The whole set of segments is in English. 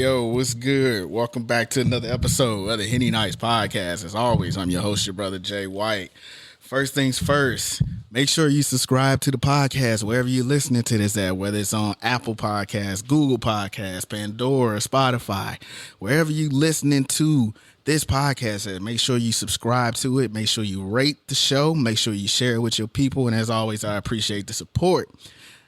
Yo, what's good? Welcome back to another episode of the Henny Nights podcast. As always, I'm your host, your brother Jay White. First things first, make sure you subscribe to the podcast wherever you're listening to this at, whether it's on Apple Podcasts, Google Podcasts, Pandora, Spotify, wherever you're listening to this podcast at. Make sure you subscribe to it. Make sure you rate the show. Make sure you share it with your people. And as always, I appreciate the support.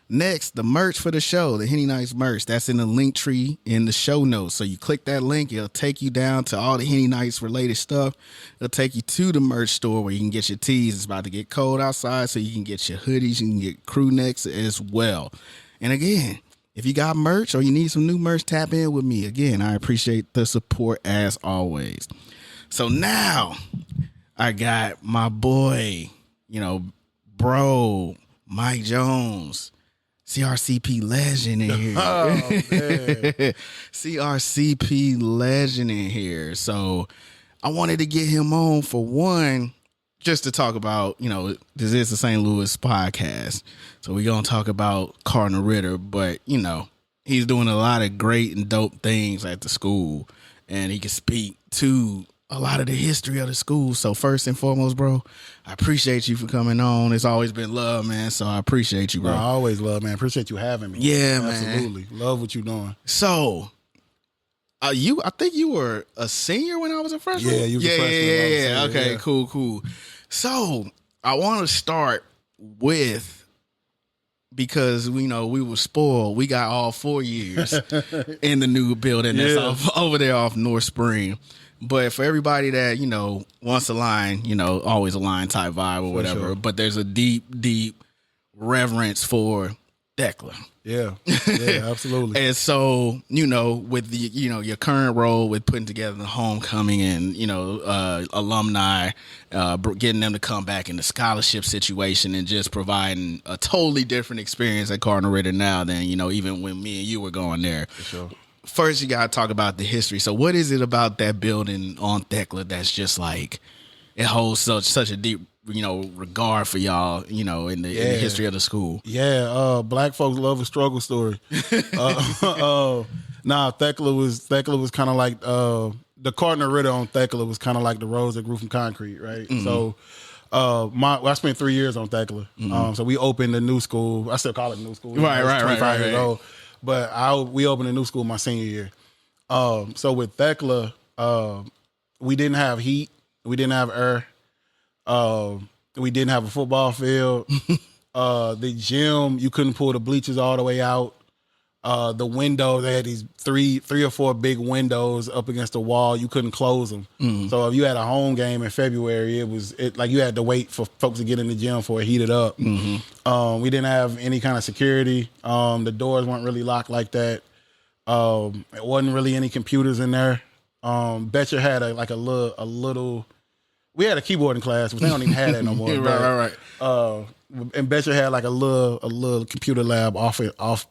Next, the merch for the show, the Henny Nights merch, that's in the link tree in the show notes. So you click that link, it'll take you down to all the Henny Nights related stuff. It'll take you to the merch store where you can get your tees. It's about to get cold outside, so you can get your hoodies, you can get crew necks as well. And again, if you got merch or you need some new merch, tap in with me. Again, I appreciate the support as always. So now I got my boy, bro, Mike Jones. CRCP legend in here. Oh, man. CRCP legend in here. So I wanted to get him on for one, just to talk about, this is the St. Louis podcast. So we're going to talk about Cardinal Ritter, but, he's doing a lot of great and dope things at the school, and he can speak to a lot of the history of the school. So first and foremost, bro, I appreciate you for coming on. It's always been love, man. So I appreciate you, bro. I always love, man. Appreciate you having me. Yeah, man. Absolutely. Love what you're doing. So I think you were a senior when I was a freshman. Yeah, you was a freshman. Yeah. Okay, yeah. Cool. So I want to start with, because we were spoiled. We got all 4 years in the new building that's over there off North Spring. But for everybody that, wants a line, always a line type vibe or whatever, sure. But there's a deep, deep reverence for Thekla. Yeah, absolutely. And so, with the, your current role with putting together the homecoming and, alumni, getting them to come back in the scholarship situation and just providing a totally different experience at Cardinal Ritter now than, even when me and you were going there. For sure. First, you got to talk about the history. So what is it about that building on Thekla that's just like, it holds such a deep, regard for y'all, in the history of the school? Yeah, black folks love a struggle story. Thekla was kind of like, the Cardinal Ritter on Thekla was kind of like the rose that grew from concrete, right? Mm-hmm. So I spent 3 years on Thekla. Mm-hmm. So we opened a new school. I still call it a new school. Right. 25 years old. But we opened a new school my senior year. So with Thekla, we didn't have heat. We didn't have air. We didn't have a football field. The gym, you couldn't pull the bleachers all the way out. The window, they had these three or four big windows up against the wall. You couldn't close them. Mm-hmm. So if you had a home game in February, like you had to wait for folks to get in the gym for it heated up. Mm-hmm. We didn't have any kind of security. The doors weren't really locked like that. It wasn't really any computers in there. Betcher had a little. We had a keyboarding class, but they don't even have that no more. Right. And Betcher had like a little computer lab off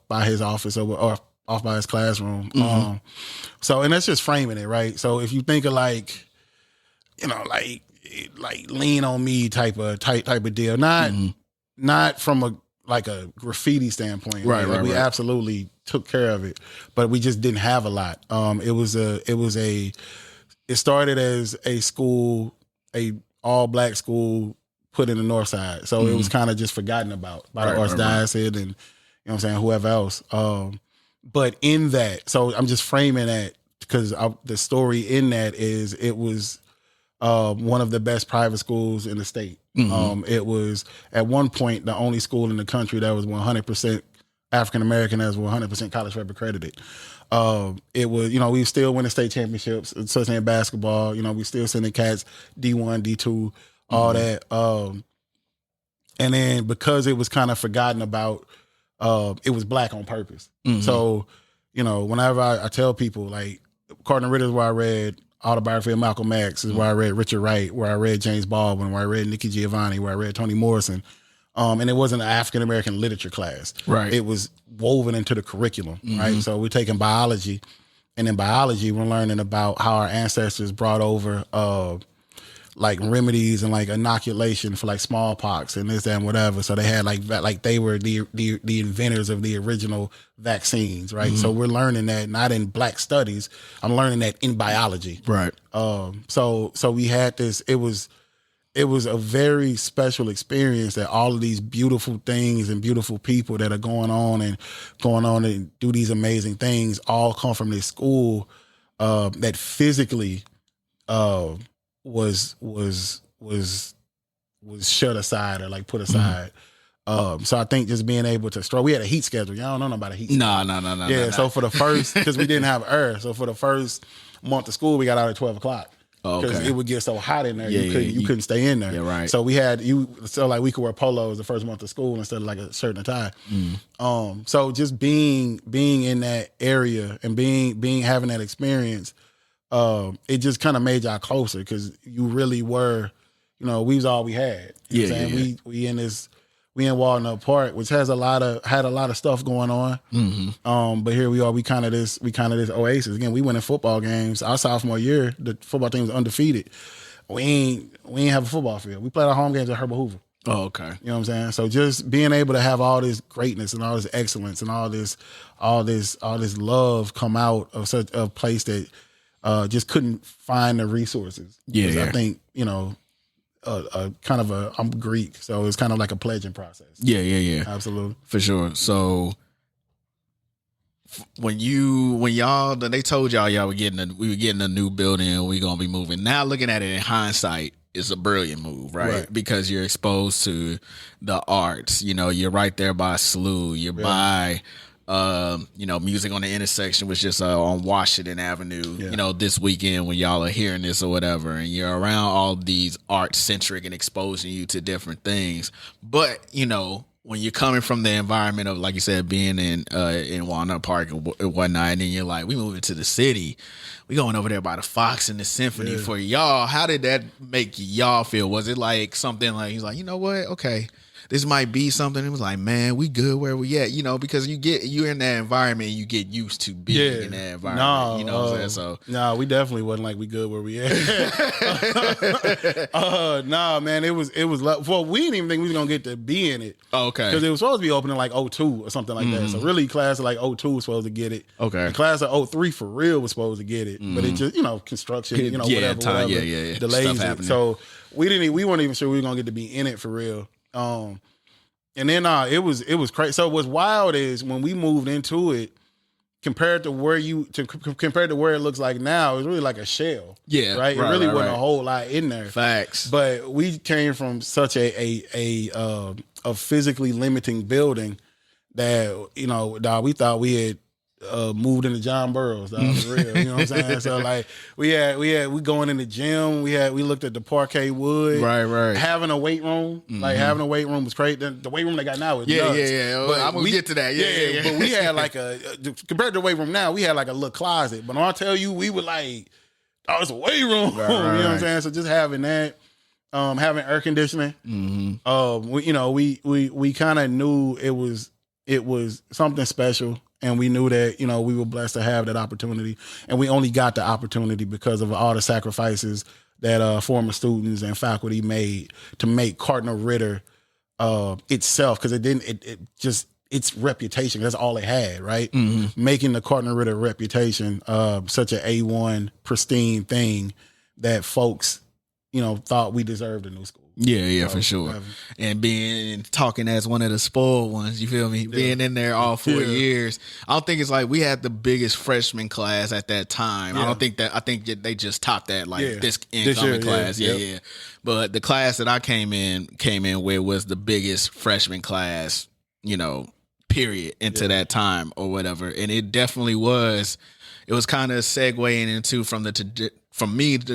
by his office or off by his classroom. Mm-hmm. And that's just framing it, right? So if you think of like lean on me type of deal, not from a graffiti standpoint. Right. We absolutely took care of it, but we just didn't have a lot. It started as a school, a all black school put in the north side. So it was kind of just forgotten about by the Archdiocese and, whoever else. But in that, so I'm just framing that because the story in that is it was one of the best private schools in the state. Mm-hmm. It was at one point the only school in the country that was 100% African-American, as 100% college rep accredited. It was, we still winning state championships, especially in basketball. We still sending cats D1, D2, all that. And then because it was kind of forgotten about, it was black on purpose. Mm-hmm. So, whenever I tell people, like, Cardinal Ritter is where I read autobiography of Malcolm X, is where I read Richard Wright, where I read James Baldwin, where I read Nikki Giovanni, where I read Toni Morrison. And it wasn't an African-American literature class. Right. It was woven into the curriculum, right? So we're taking biology, and in biology, we're learning about how our ancestors brought over like remedies and like inoculation for like smallpox and this, that, and whatever. So they had like they were the inventors of the original vaccines, right? So we're learning that not in Black studies. I'm learning that in biology, Right. So we had this. It was a very special experience that all of these beautiful things and beautiful people that are going on and do these amazing things all come from this school that physically was shut aside or like put aside. So I think just being able to we had a heat schedule. Y'all don't know about a heat schedule. No. Yeah. So for the first, because we didn't have air, so for the first month of school, we got out at 12 o'clock. Because it would get so hot in there, you couldn't stay in there. Yeah, right. So we could wear polos the first month of school instead of like a shirt and a tie. So just being in that area and having that experience, it just kind of made y'all closer because you really were, we was all we had. You know what I'm saying? We in Walnut Park, which had a lot of stuff going on. But here we are. We kind of this oasis. Again, we went in football games. Our sophomore year, the football team was undefeated. We ain't have a football field. We played our home games at Herbert Hoover. Oh, okay. You know what I'm saying? So just being able to have all this greatness and all this excellence and all this love come out of such a place that just couldn't find the resources. I think, I'm Greek, so it's kind of like a pledging process. Yeah. Absolutely. For sure. So when they told y'all we were getting a new building and we gonna be moving. Now looking at it in hindsight, it's a brilliant move, right? Because you're exposed to the arts. You're right there by SLU. You're by music on the intersection was just on Washington Avenue, this weekend when y'all are hearing this or whatever, and you're around all these art centric and exposing you to different things. But, when you're coming from the environment of, like you said, being in Walnut Park and whatnot, and then you're like, we moving to the city. We going over there by the Fox and the Symphony for y'all. How did that make y'all feel? Was it like something like, he's like, you know what? Okay. This might be something. It was like, man, we good where we at, because you're in that environment, and you get used to being in that environment. What I'm saying? So we definitely wasn't like we good where we at. Man, it was well, we didn't even think we was gonna get to be in it. Oh, okay, because it was supposed to be opening like 02 or something like that. So really, class of like 02 was supposed to get it. Okay, and class of 03 for real was supposed to get it, but it just construction, whatever, delays it. So we weren't even sure we were gonna get to be in it for real. And then it was crazy. So what's wild is when we moved into it, compared to where it looks like now, it's really like a shell. Yeah, right. It really wasn't a whole lot in there. Facts. But we came from such a physically limiting building that dog, we thought we had moved into John Burroughs, dog, for real. You know what I'm saying? So like we going in the gym. We looked at the parquet wood. Right. Having a weight room, like having a weight room was great. The weight room they got now is nuts. Yeah. But I'm gonna get to that. Yeah. But we had like compared to the weight room now, we had like a little closet. But when I tell you, we were like, oh, it's a weight room. Right. You know what I'm saying? So just having that, having air conditioning. We kind of knew it was something special. And we knew that, we were blessed to have that opportunity. And we only got the opportunity because of all the sacrifices that former students and faculty made to make Cardinal Ritter itself, because its reputation, that's all it had, right? Making the Cardinal Ritter reputation such an A1 pristine thing that folks, thought we deserved a new school. Yeah, for sure. And talking as one of the spoiled ones, you feel me? Being in there all 4 years. I don't think it's like we had the biggest freshman class at that time. I think they just topped that this incoming class. Yeah. But the class that I came in with was the biggest freshman class, period, into that time or whatever. And it definitely was. It was kind of segueing into from the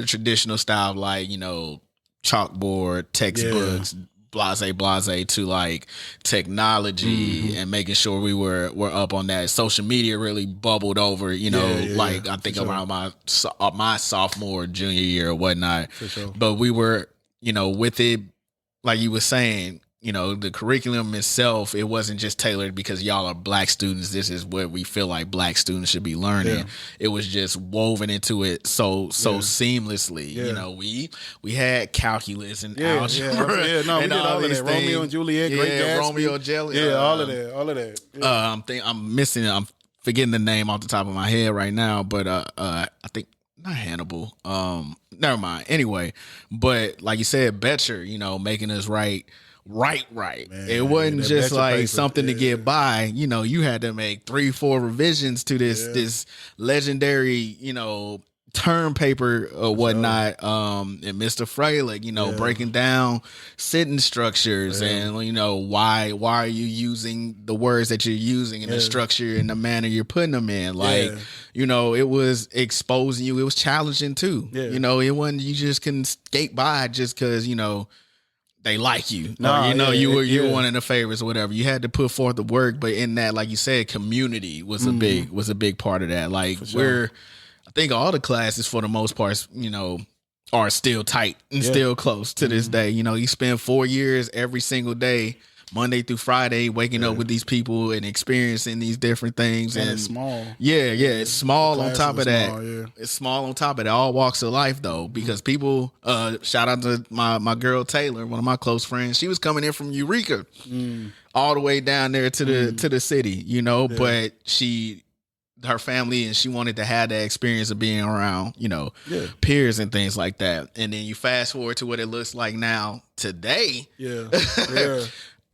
traditional style of chalkboard, textbooks, blase to like technology and making sure we were up on that. Social media really bubbled over, I think around my sophomore, junior year or whatnot. For sure. But we were, with it, like you were saying, the curriculum itself, it wasn't just tailored because y'all are Black students. This is what we feel like Black students should be learning. It was just woven into it so seamlessly. We had calculus and algebra. We did all of that. Romeo and Juliet, Great Gatsby. Romeo and Juliet. All of that. I'm forgetting the name off the top of my head right now, but I think not Hannibal. Never mind. Anyway, but like you said, Betcher, making us write. Man, it wasn't just like paper. Something to get by. You had to make 3-4 revisions to this legendary, term paper or whatnot. And Mr. Freilich, breaking down sentence structures and why are you using the words that you're using in the structure and the manner you're putting them in. Like, it was exposing you. It was challenging too. It wasn't you just couldn't skate by just because they like you. You were one of the favorites or whatever. You had to put forth the work, but in that, like you said, community was a big part of that. Like I think all the classes for the most part, are still tight and still close to this day. You spend 4 years every single day, Monday through Friday, waking up with these people and experiencing these different things. And it's small. It's small on top of that. It's small on top of that. All walks of life, though, because people, shout out to my girl Taylor, one of my close friends. She was coming in from Eureka all the way down there to the city, but her family, and she wanted to have that experience of being around, peers and things like that. And then you fast forward to what it looks like now today.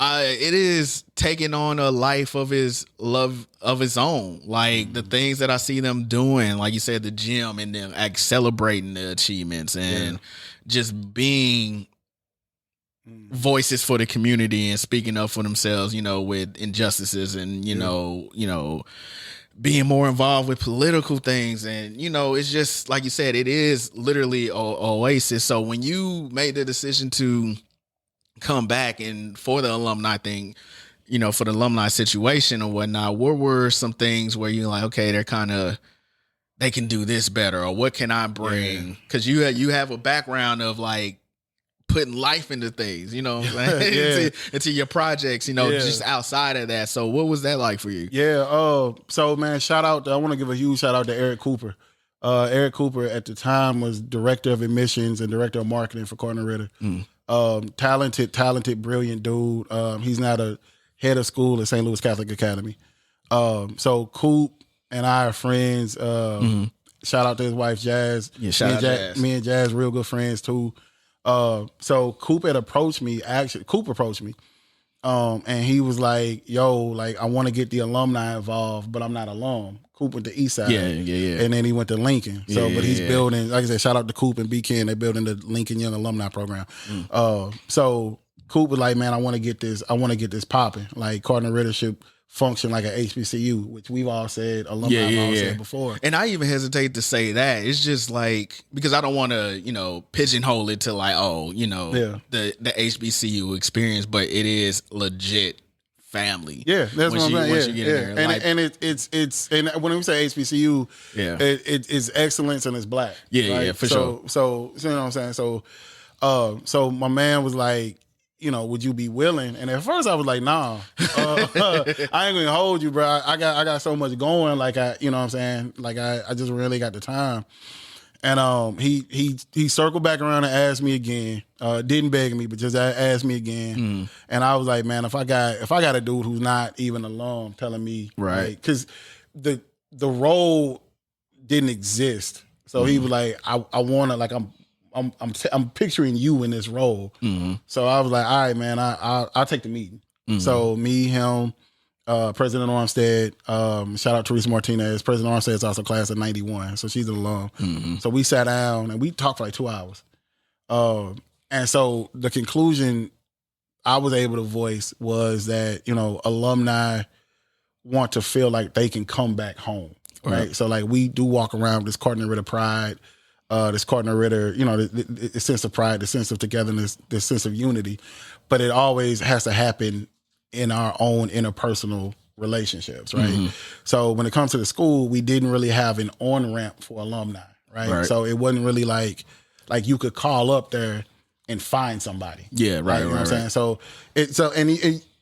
It is taking on a life of his love of his own. Like the things that I see them doing, like you said, the gym, and then celebrating the achievements and just being voices for the community and speaking up for themselves, with injustices and, being more involved with political things. And, it's just like you said, it is literally oasis. So when you made the decision to come back and for the alumni thing, for the alumni situation or whatnot, what were some things where you're like, okay, they can do this better, or what can I bring? Because you have a background of like putting life into things, into your projects, just outside of that. So what was that like for you? So man, I want to give a huge shout out to Eric Cooper. Eric Cooper at the time was director of admissions and director of marketing for Cardinal Ritter. Talented, brilliant dude. He's now the head of school at St. Louis Catholic Academy. So Coop and I are friends. Shout out to his wife Jazz. Me and Jazz real good friends too. So Coop approached me, and he was like, yo, like, I want to get the alumni involved, but I'm not alum. Coop went to East Side. And then he went to Lincoln. But he's building, like I said, shout out to Coop and B-Ken. They're building the Lincoln Young Alumni Program. So Coop was like, man, I want to get this popping. Like Cardinal Ritter should function like an HBCU, which we've all said, alumni have all said before. And I even hesitate to say that. It's just like, because I don't want to, pigeonhole it to like, the HBCU experience, but it is legit family. That's what I'm saying. Once you get in there. And it's and when we say HBCU, it's excellence and it's Black. For sure. So you know what I'm saying? So my man was like, would you be willing? And at first I was like, nah, I ain't gonna hold you, bro. I got so much going. Like you know what I'm saying? Like I just really got the time. And he circled back around and asked me again. Didn't beg me, but just asked me again. And I was like, man, if I got a dude who's not even alum telling me, right? Because the role didn't exist. So he was like, I want to, like, I'm picturing you in this role. So I was like, all right, man, I'll take the meeting. So me, him, President Armstead, shout out Teresa Martinez. President Armstead is also class of 91, so she's an alum. So we sat down and we talked for like 2 hours. And so the conclusion I was able to voice was that, alumni want to feel like they can come back home. Right. So like we do walk around with this Cardinal Ritter pride, this Cardinal Ritter, the sense of pride, the sense of togetherness, the sense of unity, but it always has to happen in our own interpersonal relationships, right? So when it comes to the school, we didn't really have an on-ramp for alumni, right? So it wasn't really like you could call up there and find somebody. Yeah, right, You know what I'm right. saying? So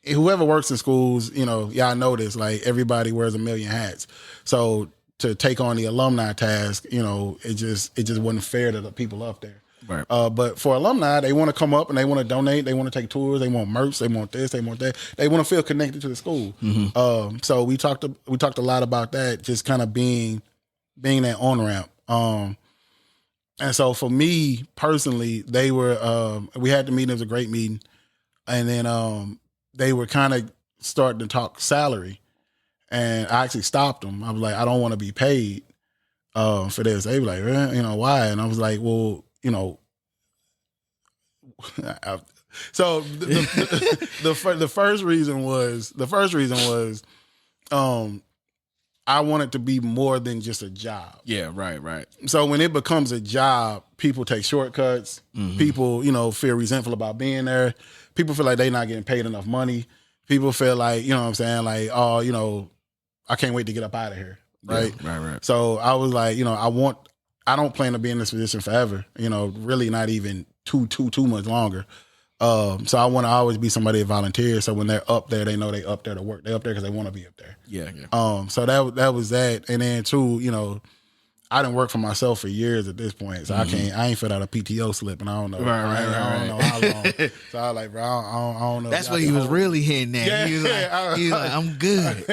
whoever works in schools, y'all know this, like everybody wears a million hats. So to take on the alumni task, it just wasn't fair to the people up there. Right. But for alumni, they want to come up and they want to donate. They want to take tours. They want merch. They want this. They want that. They want to feel connected to the school. So we talked a lot about that, just kind of being that on ramp. And so for me personally, they were we had the meeting. It was a great meeting, and then they were kind of starting to talk salary, and I actually stopped them. I was like, I don't want to be paid for this. They were like, why? And I was like, well, so the first reason was I want it to be more than just a job. Yeah, right. So when it becomes a job, people take shortcuts. People, feel resentful about being there. People feel like they're not getting paid enough money. People feel like, what I'm saying, like, oh, I can't wait to get up out of here. Right. Yeah, right. So I was like, I don't plan to be in this position forever. Really not even too much longer. So I want to always be somebody that volunteers. So when they're up there, they know they up there to work. They up there because they want to be up there. Yeah. So that was that. And then too, I didn't work for myself for years at this point. So I ain't filled out a PTO slip, and I don't know. I don't know how long. So I was like, bro, I don't know. That's what he was really hitting at. Yeah, he was like, I'm good.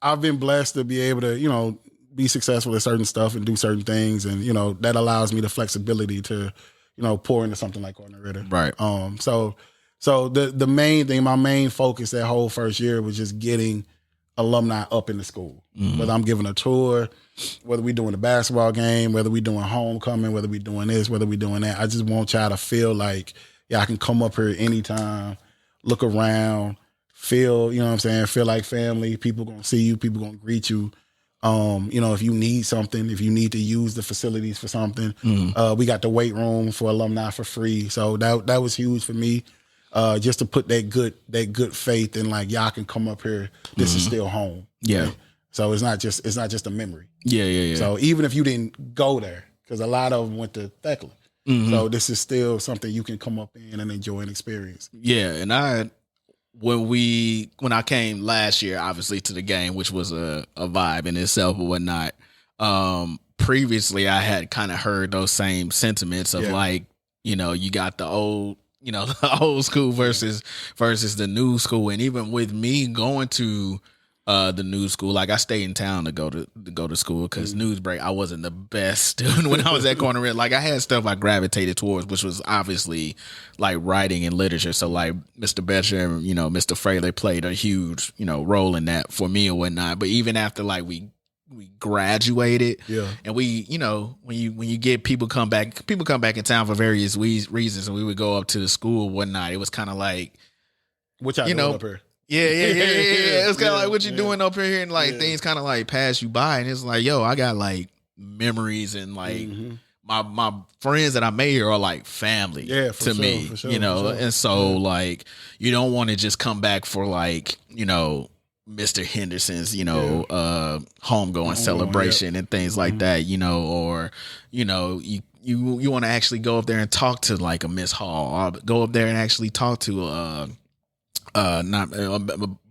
I've been blessed to be able to, be successful at certain stuff and do certain things. And, that allows me the flexibility to, pour into something like Corner Ritter. Right. So the main thing, my main focus that whole first year was just getting alumni up in the school. Whether I'm giving a tour, whether we doing a basketball game, whether we doing homecoming, whether we doing this, whether we doing that. I just want y'all to feel like, I can come up here anytime, look around, feel, feel like family. People gonna see you, people gonna greet you. If you need something, if you need to use the facilities for something, we got the weight room for alumni for free. So that was huge for me. Just to put that good faith in, like, y'all can come up here. This is still home. Yeah. Right? So it's not just a memory. Yeah. So even if you didn't go there, because a lot of them went to Thekla. So this is still something you can come up in and enjoy and experience. Yeah. And when I came last year, obviously, to the game, which was a vibe in itself or whatnot, previously I had kind of heard those same sentiments of like, you got the old, the old school versus the new school. And even with me going to the new school, like, I stayed in town to go to school because news break, I wasn't the best student when I was at Corner Red. Like, I had stuff I gravitated towards, which was obviously like writing and literature. So like Mr. Betcher and Mr. Fraley played a huge role in that for me and whatnot. But even after like we graduated, and we when you get people come back in town for various reasons, and we would go up to the school and whatnot. It was kind of like, what y'all doing up here? Yeah. It's kind of like, what you doing up here, and like things kind of like pass you by, and it's like, yo, I got like memories, and like my friends that I made here are like family to me, for sure. And so like, you don't want to just come back for like Mr. Henderson's homegoing celebration and things like that, or you want to actually go up there and talk to like a Miss Hall, or go up there and actually talk to not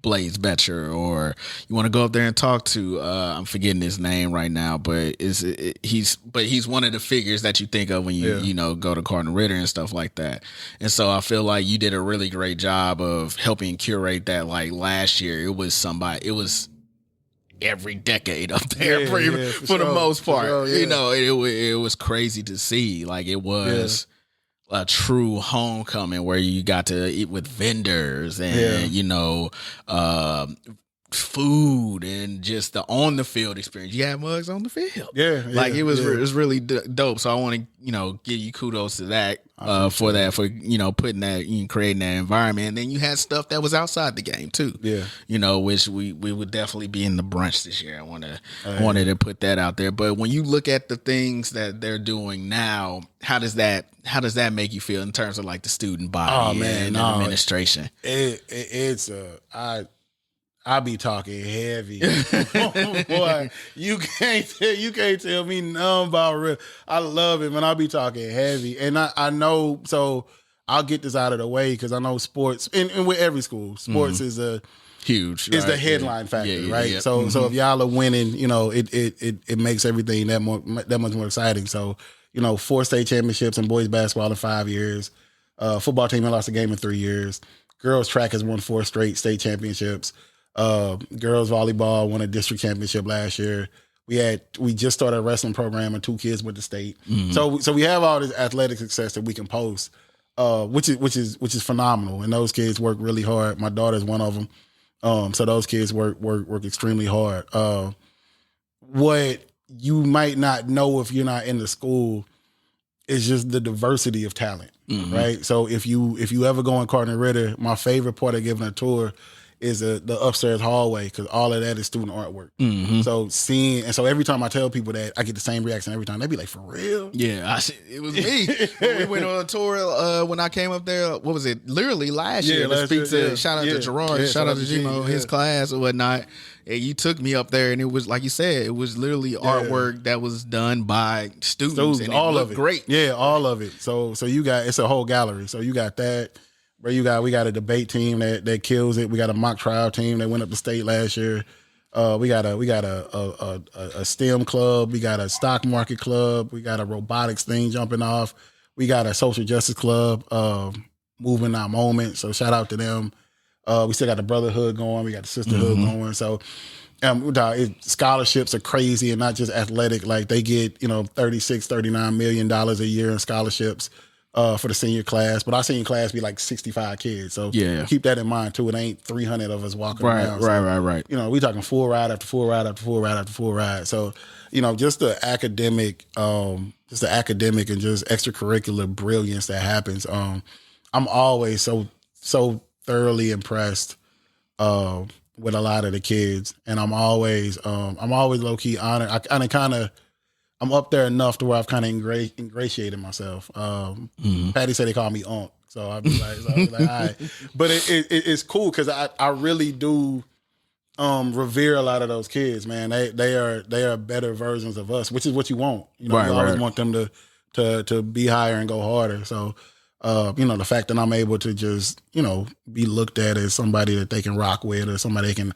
Blaze Betcher, or you want to go up there and talk to I'm forgetting his name right now, but he's one of the figures that you think of when you go to Corner Ritter and stuff like that. And so I feel like you did a really great job of helping curate that. Like last year, it was every decade up there for the most part. It was crazy to see. Like, it was a true homecoming where you got to eat with vendors and food and just the on the field experience. You had mugs on the field. It was really dope. So I want to give you kudos to that for putting that, creating that environment. And then you had stuff that was outside the game too. Which we would definitely be in the brunch this year. I wanted to put that out there. But when you look at the things that they're doing now, how does that make you feel in terms of like the student body and the administration? I be talking heavy. Boy, you can't tell me nothing about real. I love it, man. I be talking heavy. And I know, so I'll get this out of the way because I know sports, and with every school, sports is a huge. Is the headline factor, right? Yeah. So if y'all are winning, it makes everything that much more exciting. So, 4 state championships in boys basketball in 5 years. Football team that lost a game in 3 years. Girls track has won 4 straight state championships. Girls volleyball won a district championship last year. We just started a wrestling program and 2 kids went to state. So we have all this athletic success that we can post, which is phenomenal. And those kids work really hard. My daughter's one of them. So those kids work extremely hard. What you might not know if you're not in the school is just the diversity of talent, right? So if you ever go in Cardinal Ritter, my favorite part of giving a tour is the upstairs hallway because all of that is student artwork. So every time I tell people that, I get the same reaction every time. They be like, "For real?" Yeah, it was me. When we went on a tour when I came up there. What was it? Literally last year. To speak to shout out to Gerard, shout out to Gino, his class or whatnot. And you took me up there, and it was like you said, it was literally artwork that was done by students and all of it great. Yeah, all of it. So you got it's a whole gallery. So you got that. Bro, we got a debate team that kills it. We got a mock trial team that went up to state last year. We got a STEM club. We got a stock market club. We got a robotics thing jumping off. We got a social justice club, moving our moment. So shout out to them. We still got the brotherhood going. We got the sisterhood going. So scholarships are crazy and not just athletic. Like they get, $36, $39 million a year in scholarships. For the senior class, but our senior class be like 65 kids. So keep that in mind too. It ain't 300 of us walking around. Right. We talking full ride after full ride after full ride after full ride. So, just the academic and just extracurricular brilliance that happens. I'm always so thoroughly impressed with a lot of the kids, and I'm always low key honored. I'm up there enough to where I've kind of ingratiated myself. Patty said they call me Unc, so I'd be like, all right. But it's cool because I really do revere a lot of those kids, man. They are better versions of us, which is what you want. You always want them to be higher and go harder. So, the fact that I'm able to just be looked at as somebody that they can rock with or somebody they can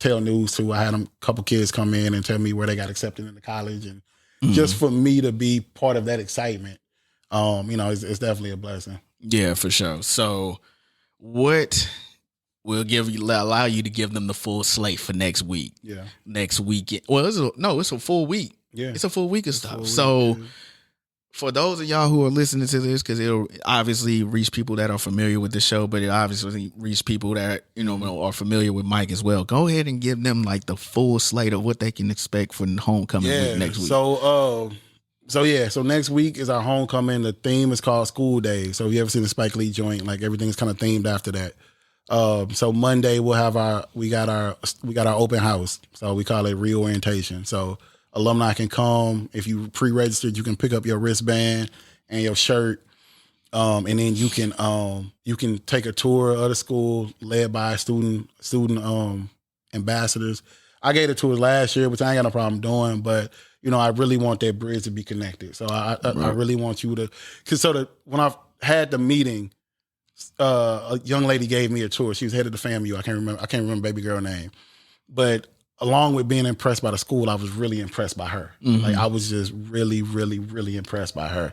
tell news to. I had a couple kids come in and tell me where they got accepted into college, and just for me to be part of that excitement, it's definitely a blessing. Yeah, for sure. So, what will allow you to give them the full slate for next week? Yeah, next weekend. Well, it's a full week. Yeah, it's a full week of stuff. So. For those of y'all who are listening to this, because it'll obviously reach people that are familiar with the show, but it obviously reach people that are familiar with Mike as well. Go ahead and give them like the full slate of what they can expect for homecoming week next week. So next week is our homecoming. The theme is called School Day. So if you ever seen the Spike Lee joint, like everything's kind of themed after that. So Monday we got our open house. So we call it reorientation. So alumni can come. If you pre-registered, you can pick up your wristband and your shirt, and then you can take a tour of the school led by student ambassadors. I gave the tours last year, which I ain't got no problem doing, but I really want that bridge to be connected. So I really want you to, when I've had the meeting, a young lady gave me a tour. She was head of the FAMU. I can't remember baby girl name, but along with being impressed by the school, I was really impressed by her. Like I was just really, really, really impressed by her.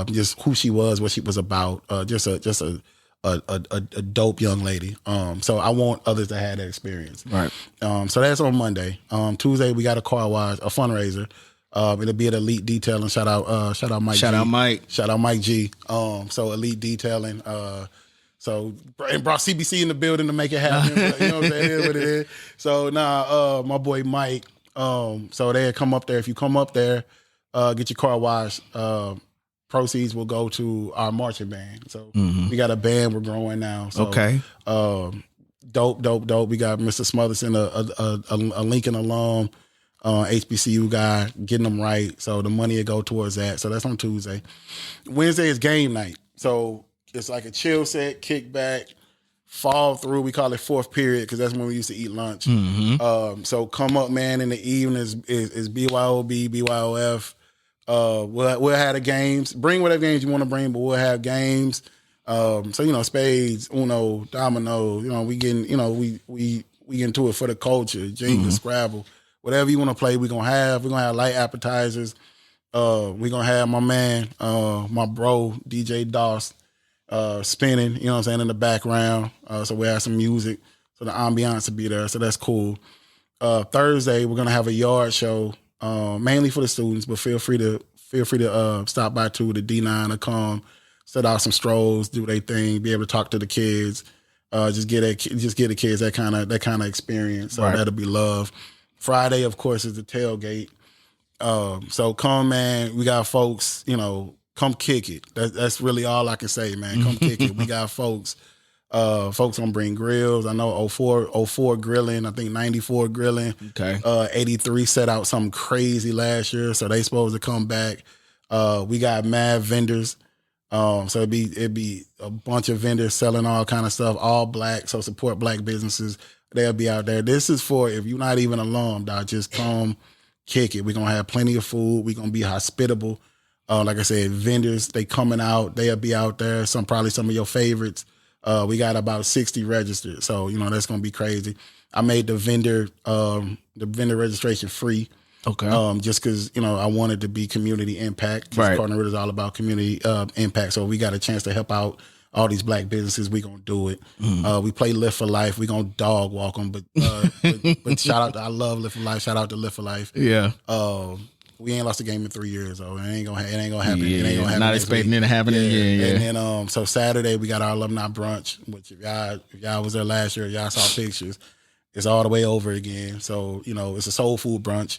Just who she was, what she was about. Just a dope young lady. So I want others to have that experience. Right. So that's on Monday. Tuesday we got a car wash, a fundraiser. It'll be at Elite Detailing. Shout out Mike. Shout out Mike G. So Elite Detailing. So, and brought CBC in the building to make it happen. But, what I'm saying? It is what it is. So now, my boy Mike, so they'll come up there. If you come up there, get your car washed, proceeds will go to our marching band. So we got a band we're growing now. So, okay. Dope. We got Mr. Smotherson, a Lincoln alum, HBCU guy, getting them right. So the money will go towards that. So that's on Tuesday. Wednesday is game night. So it's like a chill set, kick back, fall through. We call it fourth period because that's when we used to eat lunch. So come up, man. In the evening is BYOB, BYOF. We'll have the games. Bring whatever games you want to bring, but we'll have games. So spades, Uno, domino. We getting we get into it for the culture. Jenga, Scrabble, whatever you want to play. We're gonna have light appetizers. We're gonna have my man, my bro, DJ Doss, spinning, in the background. So we have some music. So the ambiance will be there. So that's cool. Thursday, we're gonna have a yard show, mainly for the students, but feel free to stop by to the D9 or come, set out some strolls, do their thing, be able to talk to the kids, just get the kids that kind of experience. So that'll be love. Friday, of course, is the tailgate. So come, man. We got folks, come kick it. That's really all I can say, man. Come kick it. We got folks. Folks gonna bring grills. I know 04 grilling. I think 94 grilling. Okay. 83 set out something crazy last year, so they supposed to come back. We got mad vendors. So it'd be a bunch of vendors selling all kind of stuff, all black. So support black businesses. They'll be out there. This is for if you're not even alum, dog. Just come kick it. We're gonna have plenty of food. We're gonna be hospitable. Like I said, vendors, they coming out. They'll be out there. Probably some of your favorites. We got about 60 registered, so that's gonna be crazy. I made the vendor registration free. Okay. Just because I wanted to be community impact. Right. Partner Root is all about community impact. So we got a chance to help out all these black businesses. We gonna do it. We play Live for Life. We gonna dog walk them, but shout out to I love Live for Life. Shout out to Live for Life. Yeah. We ain't lost a game in 3 years, though. It ain't gonna happen. It ain't gonna happen. Not expecting it to happen. Yeah. And then so Saturday we got our alumni brunch, which if y'all was there last year, y'all saw pictures. It's all the way over again. So it's a soul food brunch.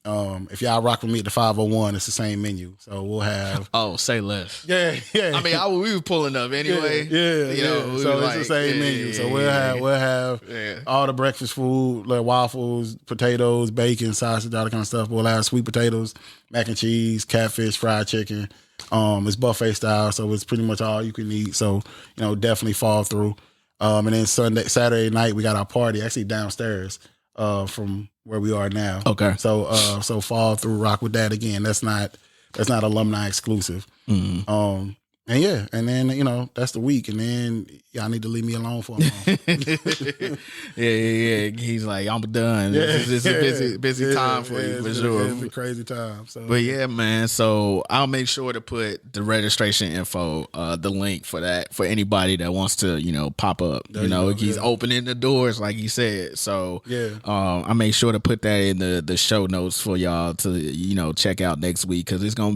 If y'all rock with me at the 501, it's the same menu. So we'll have. Oh, say less. Yeah. I mean, we were pulling up anyway. Yeah. So it's the same menu. So we'll have all the breakfast food, like waffles, potatoes, bacon, sausage, all that kind of stuff. We'll have sweet potatoes, mac and cheese, catfish, fried chicken. It's buffet style, so it's pretty much all you can eat. So definitely fall through. And then Saturday night, we got our party actually downstairs from where we are now. Okay. So fall through, rock with that again. That's not alumni exclusive. And then that's the week, and then y'all need to leave me alone for a moment. Yeah. He's like, I'm done. It's a busy time for you, for sure. It's a crazy time. So. But yeah, man. So I'll make sure to put the registration info, the link for that for anybody that wants to, pop up. He's opening the doors, like he said. So I make sure to put that in the show notes for y'all to check out next week because it's gonna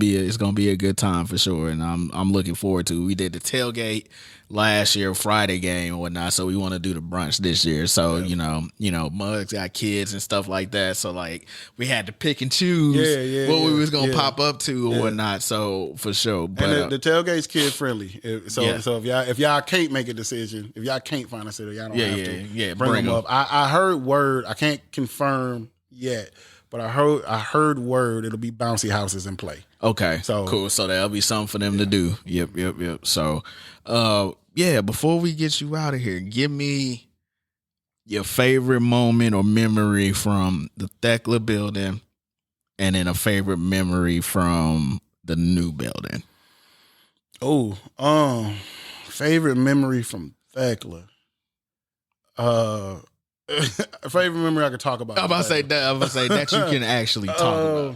be a good time for sure, and I'm looking forward to. We did the tailgate last year, Friday game and whatnot, so we want to do the brunch this year. So Muggs got kids and stuff like that, so like we had to pick and choose what we was gonna pop up to or whatnot. So for sure, but and the tailgate's kid friendly. So if y'all can't make a decision, if y'all can't find a sitter, y'all don't have to bring them up. I heard word. I can't confirm yet, but I heard word it'll be bouncy houses in play. Okay, so cool. So that'll be something for them to do. Yep. So, before we get you out of here, give me your favorite moment or memory from the Thekla building, and then a favorite memory from the new building. Oh, favorite memory from Thekla. Favorite memory I could talk about. I'm about to say that you can actually talk about.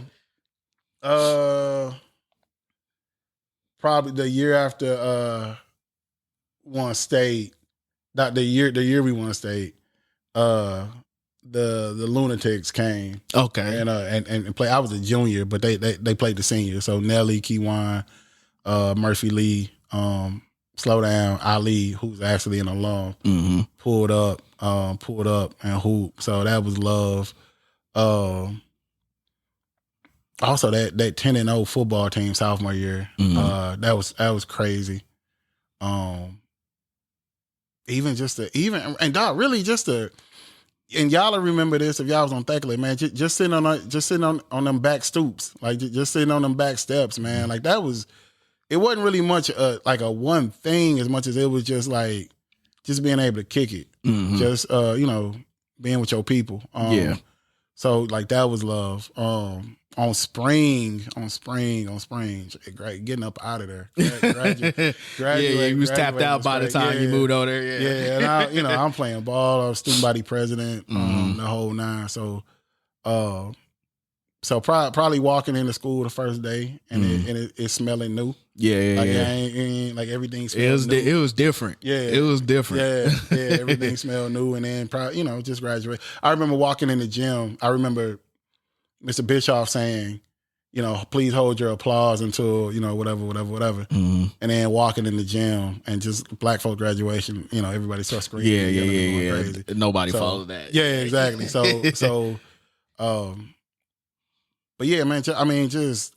Probably the year after won state. Not the year we won state. The Lunatics came. Okay. And play. I was a junior, but they played the senior. So Nelly, Kiwan, Murphy Lee, Slow Down, Ali, who's actually an alum, pulled up and hooped. So that was love. Also, that 10-0 football team sophomore year, that was crazy. And y'all will remember this if y'all was on Thekla, man. Just sitting on them back stoops, like just sitting on them back steps, man. Like that was, it wasn't really much like a one thing as much as it was just like just being able to kick it, just being with your people. So like that was love. On spring, great, getting up out of there. Graduate, you was tapped out by the time you moved over there. Yeah, and I'm playing ball. I was student body president, the whole nine. So, probably walking into school the first day and it's smelling new. Like everything smelled new. It was different. It was different. Everything smelled new, and then probably just graduate. I remember walking in the gym. I remember Mr. Bischoff saying, please hold your applause until, whatever. And then walking in the gym and just black folk graduation, everybody starts screaming. Crazy. Nobody followed that. Yeah, exactly. But yeah, man,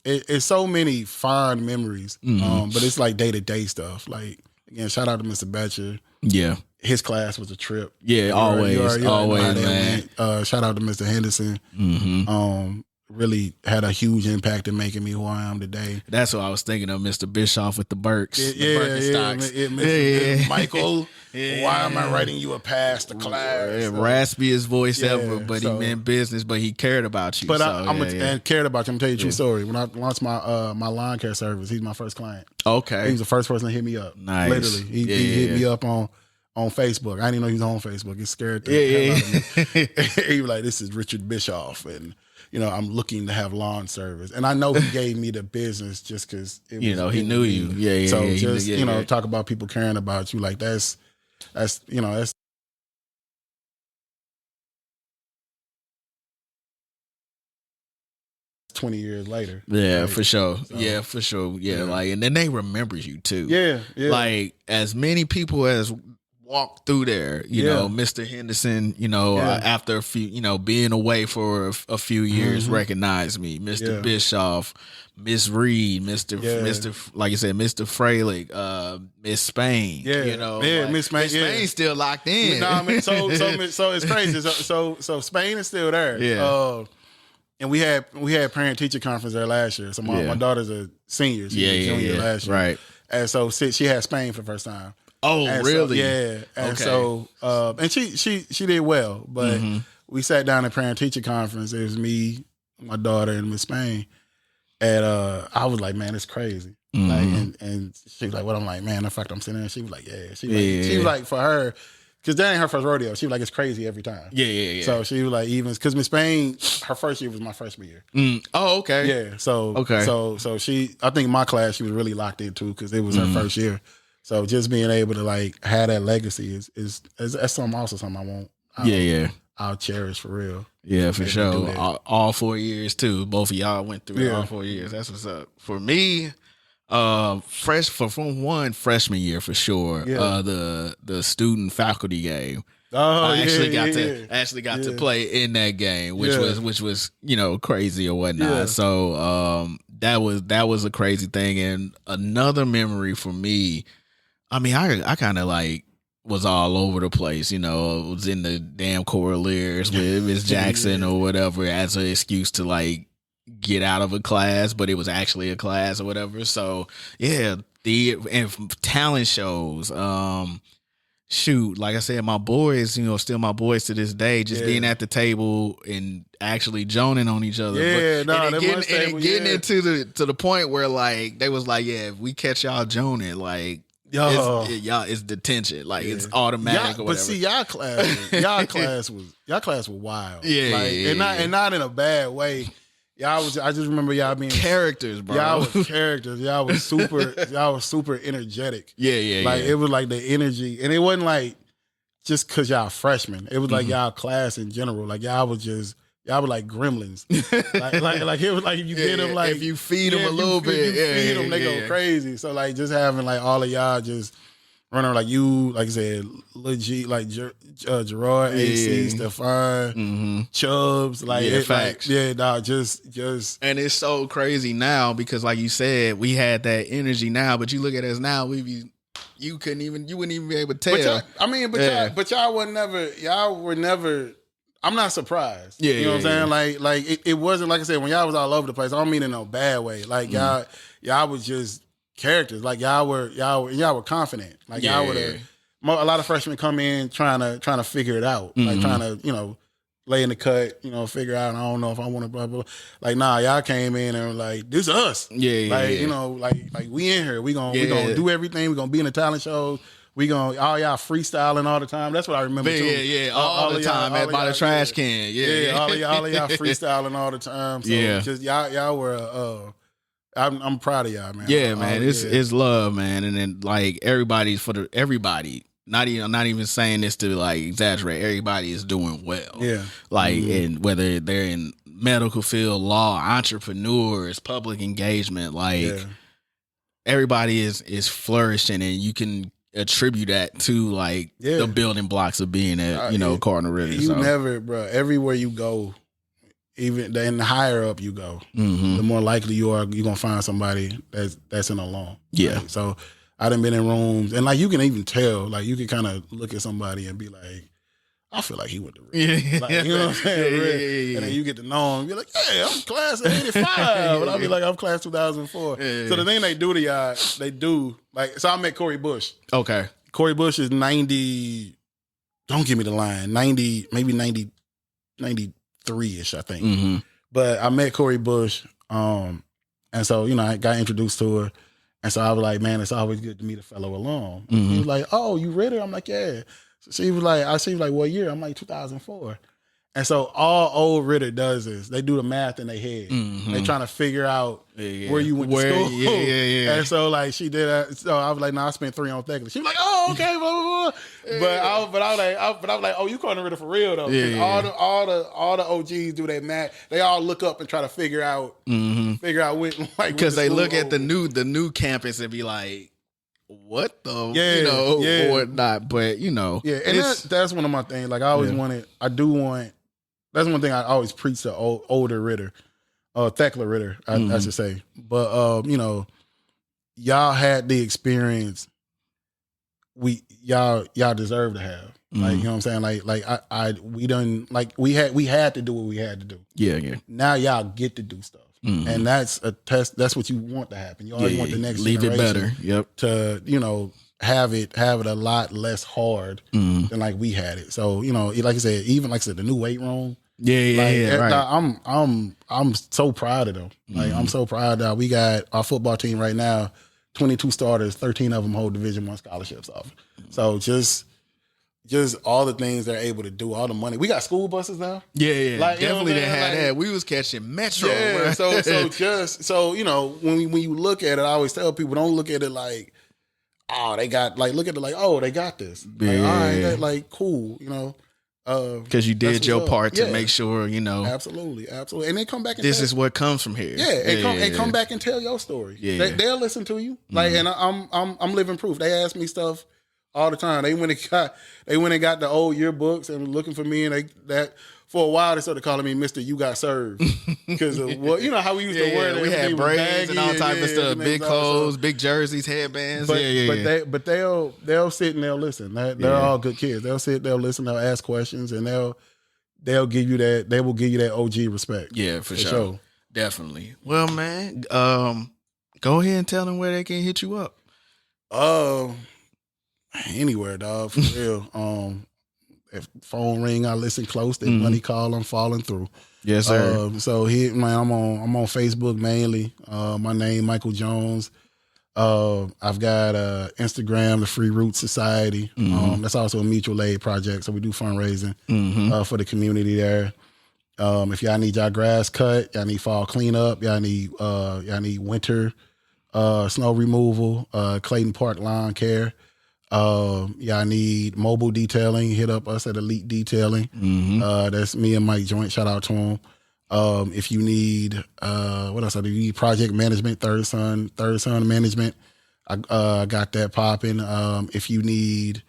it's so many fond memories. But it's like day-to-day stuff. Like, again, shout out to Mr. Betcher. Yeah. His class was a trip. Yeah, always, man. Shout out to Mr. Henderson. Really had a huge impact in making me who I am today. That's what I was thinking of, Mr. Bischoff with the Burks. Michael, why am I writing you a pass to class? Raspiest voice ever, but he meant business, but he cared about you. But and cared about you. I'm going to tell you a true story. When I launched my lawn care service, he's my first client. Okay. He was the first person to hit me up. Nice. Literally. He hit me up on Facebook. I didn't even know he was on Facebook. He scared the hell out of me. He was like, this is Richard Bischoff, and I'm looking to have lawn service. And I know he gave me the business just because he knew you. Yeah. So talk about people caring about you. Like that's 20 years later. Yeah, like, for sure. So, yeah, for sure. Yeah, like, and then they remember you too. Yeah. Like, as many people as walked through there, Mr. Henderson, after a few, being away for a few years, recognized me. Mr. Bischoff, Miss Reed, Mr. Like you said, Mr. Freilich, Miss Spain. Miss Spain. Miss Spain's still locked in. No, I mean, so it's crazy. So Spain is still there. Yeah. And we had parent teacher conference there last year. So my daughter's a senior. She was a junior last year. Right. And so she had Spain for the first time. Oh, and really? So, yeah. And so and she did well. But we sat down at parent teacher conference. It was me, my daughter, and Miss Spain. And I was like, man, it's crazy. Like, and she was like, what? I'm like, man, in fact, I'm sitting there. And she was like, yeah. She was like, for her, because that ain't her first rodeo. She was like, it's crazy every time. Yeah. So she was like, even because Miss Spain, her first year was my freshman year. Oh, okay. Yeah. So she, I think my class she was really locked into because it was her first year. So just being able to like have that legacy is that's something I want. I'll cherish for real. Yeah, for sure. All 4 years too. Both of y'all went through all 4 years. That's what's up. For me, freshman year for sure. The student faculty game. I actually got to play in that game, which was crazy or whatnot. Yeah. So that was a crazy thing. And another memory for me, I mean, I kind of like was all over the place, was in the damn Coraliers with Miss Jackson or whatever as an excuse to like get out of a class, but it was actually a class or whatever. So and talent shows, shoot, like I said, my boys, still my boys to this day, just being at the table and actually joning on each other. Getting into the point where like they was like, yeah, if we catch y'all joning, like it's detention, like it's automatic or whatever. But see, y'all class was wild. And not in a bad way. I just remember y'all being characters, bro. Y'all was characters. Y'all was super energetic. Like it was like the energy, and it wasn't like just cause y'all freshmen. It was like y'all class in general. Like y'all was like gremlins. like it was like if you get them, like if you feed them a little bit, feed them, they go crazy. So like just having like all of y'all just running like you, like I said, Lil G, like Gerard, AC, Stefan, Chubbs, like facts. Just and it's so crazy now because like you said, we had that energy now, but you look at us now, you wouldn't even be able to tell. But y'all were never. I'm not surprised. You know what I'm saying? Like it wasn't, like I said, when y'all was all over the place. I don't mean in no bad way. Like y'all was just characters. Like y'all were confident. Like y'all were a lot of freshmen come in trying to figure it out, like trying to lay in the cut, figure out. I don't know if I want to blah blah. Like nah, y'all came in and were like, this is us. Like we in here. We gonna do everything. We gonna be in the talent shows. We gonna all y'all freestyling all the time. That's what I remember too. Yeah, all the time by the trash can. Yeah. All of y'all freestyling all the time. So just y'all were. I'm proud of y'all, man. Yeah, man. It's love, man, and then like everybody. Not even saying this to like exaggerate. Everybody is doing well. Yeah, like and whether they're in medical field, law, entrepreneurs, public engagement, like everybody is flourishing, and you can attribute that to like the building blocks of being at Cardinal Ritter. You never, bro. Everywhere you go, even the higher up you go, the more likely you're gonna find somebody that's in a loan. Yeah. Right? So I done been in rooms, and like you can even tell, like you can kind of look at somebody and be like, I feel like he went to Ritter. Like, you know what I'm saying? And then you get to know him. You're like, yeah, I'm class of 85. And I'll be like, I'm class 2004. So the thing they do to y'all, so I met Corey Bush. Okay. Corey Bush is 90, don't give me the line, 90, maybe 90, 93-ish, I think. But I met Corey Bush, and so, I got introduced to her. And so I was like, man, it's always good to meet a fellow alum. He was like, oh, you Ritter? I'm like, yeah. So she was like, what year? I'm like, 2004. And so all old Ritter does is they do the math in their head. They trying to figure out where you went to school. Yeah. And so like she did that. So I was like, I spent 3 on Thekla. She was like, oh, okay, blah, blah, blah. But I was like, oh, you calling Ritter for real though? All the OGs do that math. They all look up and try to figure out what, like, because they look at the new campus and be like, what the or whatnot, but and that's one of my things. Like I always that's one thing I always preach to older Ritter, Thekla Ritter, I should say. But y'all had the experience y'all deserve to have. Like, you know what I'm saying? We had to do what we had to do. Yeah. Now y'all get to do stuff. And that's a test. That's what you want to happen. You always want the next leave it better. To have it a lot less hard than like we had it. So like I said, even like I said, the new weight room. Right. I'm so proud of them. Like I'm so proud that we got our football team right now, 22 starters, 13 of them hold Division I scholarships off. So just all the things they're able to do, all the money. We got school buses now. Yeah. Like, definitely they had that. We was catching Metro. Yeah, right? so when you look at it, I always tell people, don't look at it like, oh, they got, like, look at it like, oh, they got this. Yeah. Like, all right, that, like, cool, because you did your part to make sure, Absolutely. And they come back and this is what comes from here. Yeah, come back and tell your story. Yeah. They'll listen to you. Like, and I'm living proof. They ask me stuff all the time. They went and got the old yearbooks and were looking for me, and that for a while they started calling me Mr. You Got Served because of how we used to wear it. We had braids and all type of stuff, big clothes, big jerseys, headbands. But they'll sit and they'll listen. They're all good kids. They'll sit, they'll listen, they'll ask questions, and they'll give you that. They will give you that OG respect. Yeah, for sure. Definitely. Well, man, go ahead and tell them where they can hit you up. Anywhere, dog, for real. If phone ring, I listen close. If money call, I'm falling through. Yes, sir. So I'm on Facebook mainly. My name Michael Jones. I've got Instagram, the Free Roots Society. That's also a mutual aid project. So we do fundraising for the community there. If y'all need y'all grass cut, y'all need fall cleanup, y'all need winter snow removal, Clayton Park lawn care. Y'all need mobile detailing, hit up us at Elite Detailing. That's me and Mike Joint. Shout out to him. If you need what else? You need project management, Third Sun management. I got that popping. If you need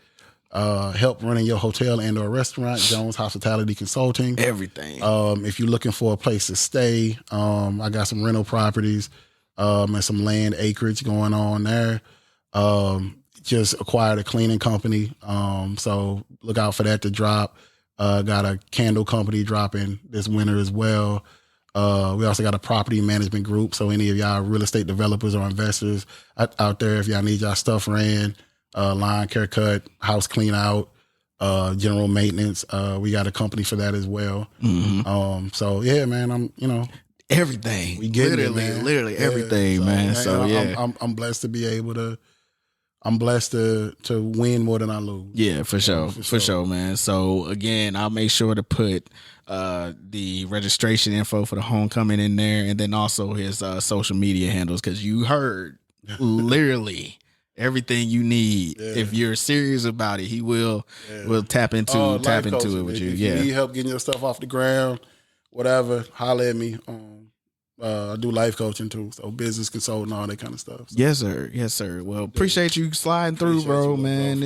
help running your hotel and or restaurant, Jones Hospitality Consulting. Everything. If you're looking for a place to stay, I got some rental properties and some land acreage going on there. Just acquired a cleaning company, so look out for that to drop. Got a candle company dropping this winter as well. We also got a property management group, so any of y'all real estate developers or investors out there, if y'all need y'all stuff ran, lawn care cut, house clean out, general maintenance. We got a company for that as well. So yeah, man, I'm everything. We get literally everything, man. So yeah, I'm blessed to be able to. I'm blessed to win more than I lose. Yeah, for sure, man. So again, I'll make sure to put the registration info for the homecoming in there, and then also his social media handles, because you heard literally everything you need. Yeah. If you're serious about it, he will tap into it with you. If you need help getting your stuff off the ground, whatever, holler at me. I do life coaching too, so business consulting, all that kind of stuff. So. Yes, sir. Well, appreciate you sliding through, bro, man.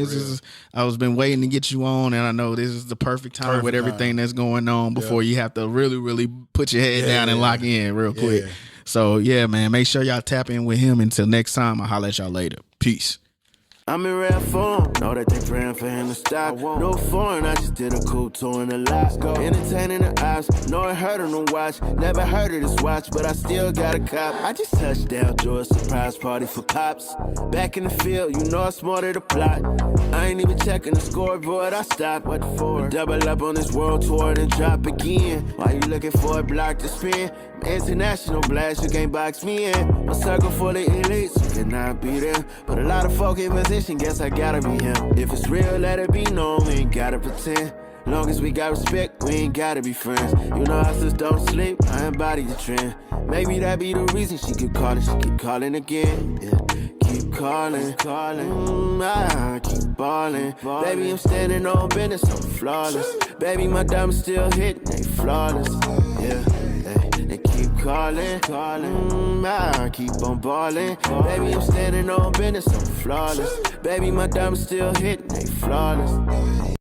I was been waiting to get you on, and I know this is the perfect time with everything that's going on before you have to really, really put your head down and lock in real quick. So yeah, man, make sure y'all tap in with him. Until next time, I'll holler at y'all later. Peace. I'm in rare form, know that they praying for him to stop. No foreign, I just did a cool tour in the lot. Entertaining the ops, know it hurt him to watch. Never heard of this watch, but I still got a cop. I just touched down, threw a surprise party for pops. Back in the field, you know I smarted the plot. I ain't even checking the scoreboard, I stopped. What for? Double up on this world tour, then drop again. Why you looking for a block to spin? International blast, you can't box me in. A circle full of elites, you cannot be there. But a lot of folk in position, guess I gotta be him. If it's real, let it be known, we ain't gotta pretend. Long as we got respect, we ain't gotta be friends. You know hustlers don't sleep, I embody the trend. Maybe that be the reason she keep calling again. Yeah. Keep calling. I keep balling. Baby, I'm standing on business, I'm flawless. Baby, my diamonds still hitting, they flawless. Yeah. They keep calling, I keep on balling. Baby, I'm standing on business, I'm flawless. Baby, my diamonds still hitting, they flawless.